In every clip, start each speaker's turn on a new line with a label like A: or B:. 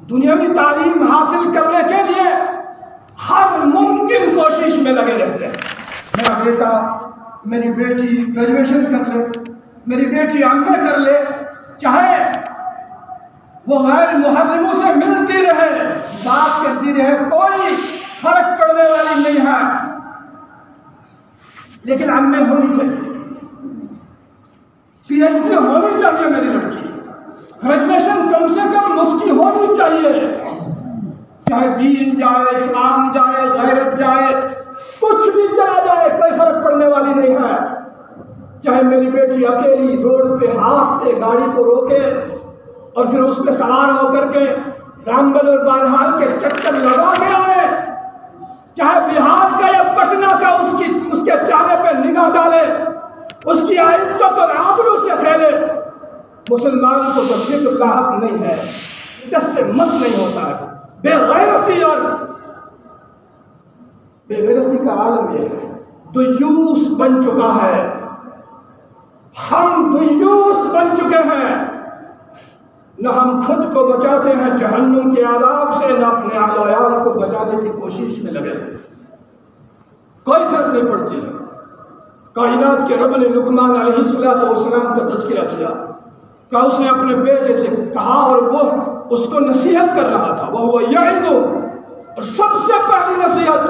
A: دنیاوی تعلیم حاصل کرنے کے لیے ہر ممکن کوشش میں لگے رہتے ہیں۔ میرا بیٹا میری بیٹی گریجویشن کر لے، میری بیٹی ایم اے کر لے، چاہے وہ غیر محرموں سے ملتی رہے، بات کرتی رہے، کوئی فرق پڑنے والی نہیں ہے، لیکن ایم اے ہونی چاہیے، پی ایچ ڈی ہونی چاہیے میری لڑکی، گریجویشن کم سے کم اس کی ہونی چاہیے، چاہے دین جائے، اسلام جائے، غیرت جائے، کچھ بھی چلا جائے، کوئی فرق پڑنے والی نہیں ہے۔ چاہے میری بیٹی اکیلی روڈ پہ ہاتھ سے گاڑی کو روکے اور پھر اس پہ سوار ہو کر کے رامبل اور بہرحال کے چکر لگا کے آئے، چاہے بہار کا یا پٹنہ کا اس کے چہرے پہ نگاہ ڈالے، اس کی عزت اور آبرو سے کھیلے، مسلمان کو تو فکر کا حق نہیں ہے، دس سے مت نہیں ہوتا ہے۔ بے غیرتی کا عالم یہ ہے، دیوس بن چکا ہے، ہم دیوس بن چکے ہیں، نہ ہم خود کو بچاتے ہیں جہنم کے عذاب سے، نہ اپنے اہل و عیال کو بچانے کی کوشش میں لگے ہیں، کوئی فرق نہیں پڑتی ہے۔ کائنات کے رب نے لقمان علیہ السلام کا تذکرہ کیا کہ اس نے اپنے بیٹے سے کہا اور وہ اس کو نصیحت کر رہا تھا، وہ یعظہ، اور سب سے پہلی نصیحت،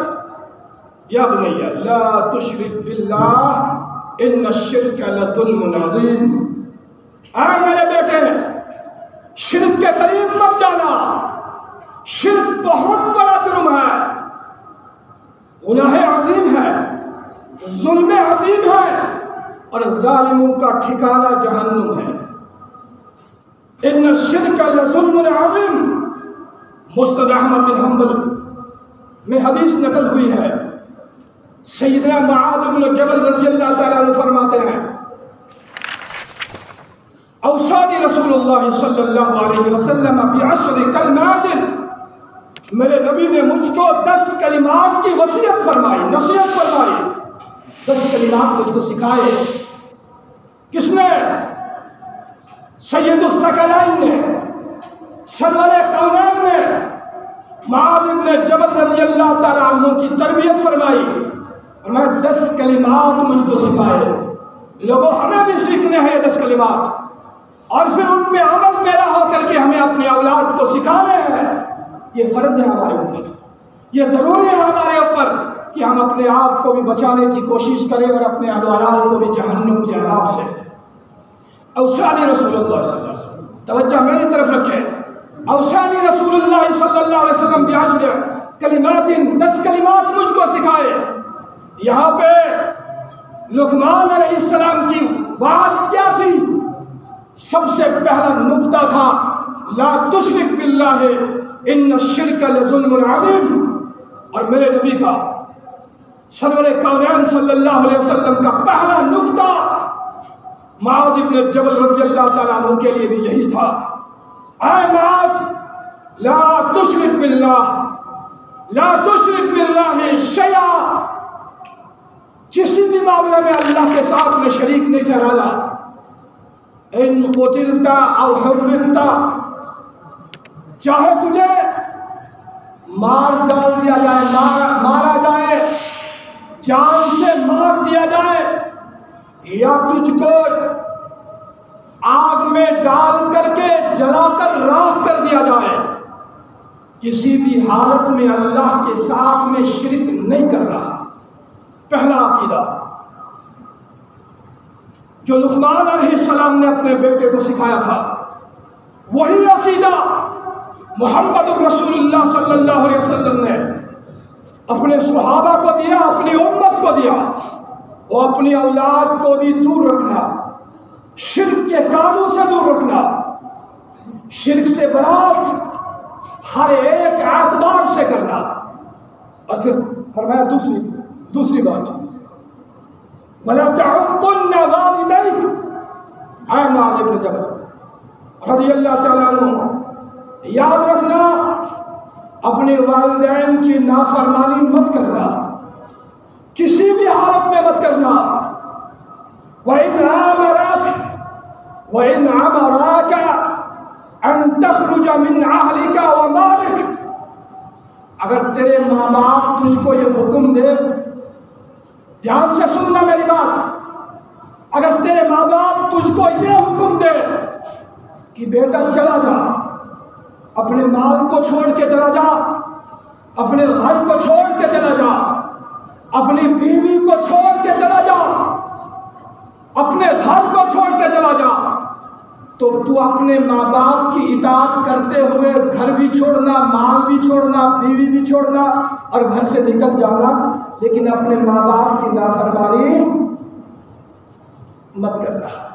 A: یا بنی لا تشرک باللہ ان الشرک لظلم عظیم، اے میرے بیٹے شرک کے قریب مت جانا، شرک بہت بڑا جرم ہے، گناہ عظیم ہے، ظلم عظیم ہے، اور ظالموں کا ٹھکانہ جہنم ہے۔ ان الشرک لظلم عظیم، مسند احمد بن حنبل میں حدیث نقل ہوئی ہے، سیدنا معاذ بن جبل رضی اللہ تعالیٰ عنہ فرماتے ہیں، اوصانی رسول اللہ صلی اللہ علیہ وسلم بعشر کلمات، میرے نبی نے مجھ کو 10 کلمات کی وصیت فرمائی، نصیحت فرمائی، 10 کلمات مجھ کو سکھائے۔ کس نے؟ سید الثقلین نے، سرور کونین نے، معاذ بن جبل رضی اللہ تعالیٰ عنہ کی تربیت فرمائی، اور میں 10 کلمات مجھ کو سکھائے۔ لوگوں ہمیں بھی سیکھنے ہیں یہ 10 کلمات، اور پھر ان پہ عمل پیرا ہو کر کے ہمیں اپنی اولاد کو سکھانے ہیں۔ یہ فرض ہے ہمارے اوپر، یہ ضروری ہے ہمارے اوپر کہ ہم اپنے آپ کو بھی بچانے کی کوشش کریں اور اپنے اہل و عیال کو بھی جہنم کے عذاب سے۔ اوصانی رسول اللہ صلی اللہ علیہ وسلم، توجہ میری طرف رکھیں، اوصانی رسول اللہ صلی اللہ علیہ وسلم بعشر کلمات، 10 کلمات مجھ کو سکھائے۔ یہاں پہ لقمان علیہ السلام کی وعظ کیا تھی؟ سب سے پہلا نقطہ تھا لا تشرک باللہ ان الشرک لظلم عظیم، اور میرے نبی کا سرور کونین صلی اللہ علیہ وسلم کا پہلا نقطہ معاذ بن جبل رضی اللہ تعالیٰ عنہ کے لیے بھی یہی تھا، اے معاذ لا تشرک باللہ، لا تشرک باللہ شیئا، کسی بھی معاملے میں اللہ کے ساتھ میں شریک نہیں ٹھہرانا۔ ان قتلت او حرمت، چاہے تجھے مار ڈال دیا جائے، مارا جائے، جان سے مار دیا جائے، یا تجھ کو آگ میں ڈال کر کے جلا کر راکھ کر دیا جائے، کسی بھی حالت میں اللہ کے ساتھ میں شرک نہیں کر رہا۔ پہلا عقیدہ جو لقمان علیہ السلام نے اپنے بیٹے کو سکھایا تھا، وہی عقیدہ محمد رسول اللہ صلی اللہ علیہ وسلم نے اپنے صحابہ کو دیا، اپنی امت کو دیا۔ وہ اپنی اولاد کو بھی دور رکھنا، شرک کے کاموں سے دور رکھنا، شرک سے برات ہر ایک اعتبار سے کرنا۔ اور پھر فرمایا دوسری بات، وَلَا تَعُقُّنَّ وَالِدَيْكَ، اے معاذ بن جبل رضی اللہ تعالیٰ عنہ، یاد رکھنا اپنے والدین کی نافرمانی مت کرنا، کسی بھی حالت میں مت کرنا۔ وَإِنْ عَامَرَاكَ ان تخرج من اہلک و مالک، اگر تیرے ماں باپ تجھ کو یہ حکم دے، دھیان سے سننا میری بات، اگر تیرے ماں باپ تجھ کو یہ حکم دے کہ بیٹا چلا جا، اپنے مال کو چھوڑ کے چلا جا، اپنے گھر کو چھوڑ کے چلا جا، اپنی بیوی کو چھوڑ کے چلا جا، اپنے گھر کو چھوڑ کے چلا جا، تو تو اپنے ماں باپ کی اطاعت کرتے ہوئے گھر بھی چھوڑنا، مال بھی چھوڑنا، بیوی بھی چھوڑنا اور گھر سے نکل جانا، لیکن اپنے ماں باپ کی نافرمانی مت کرنا۔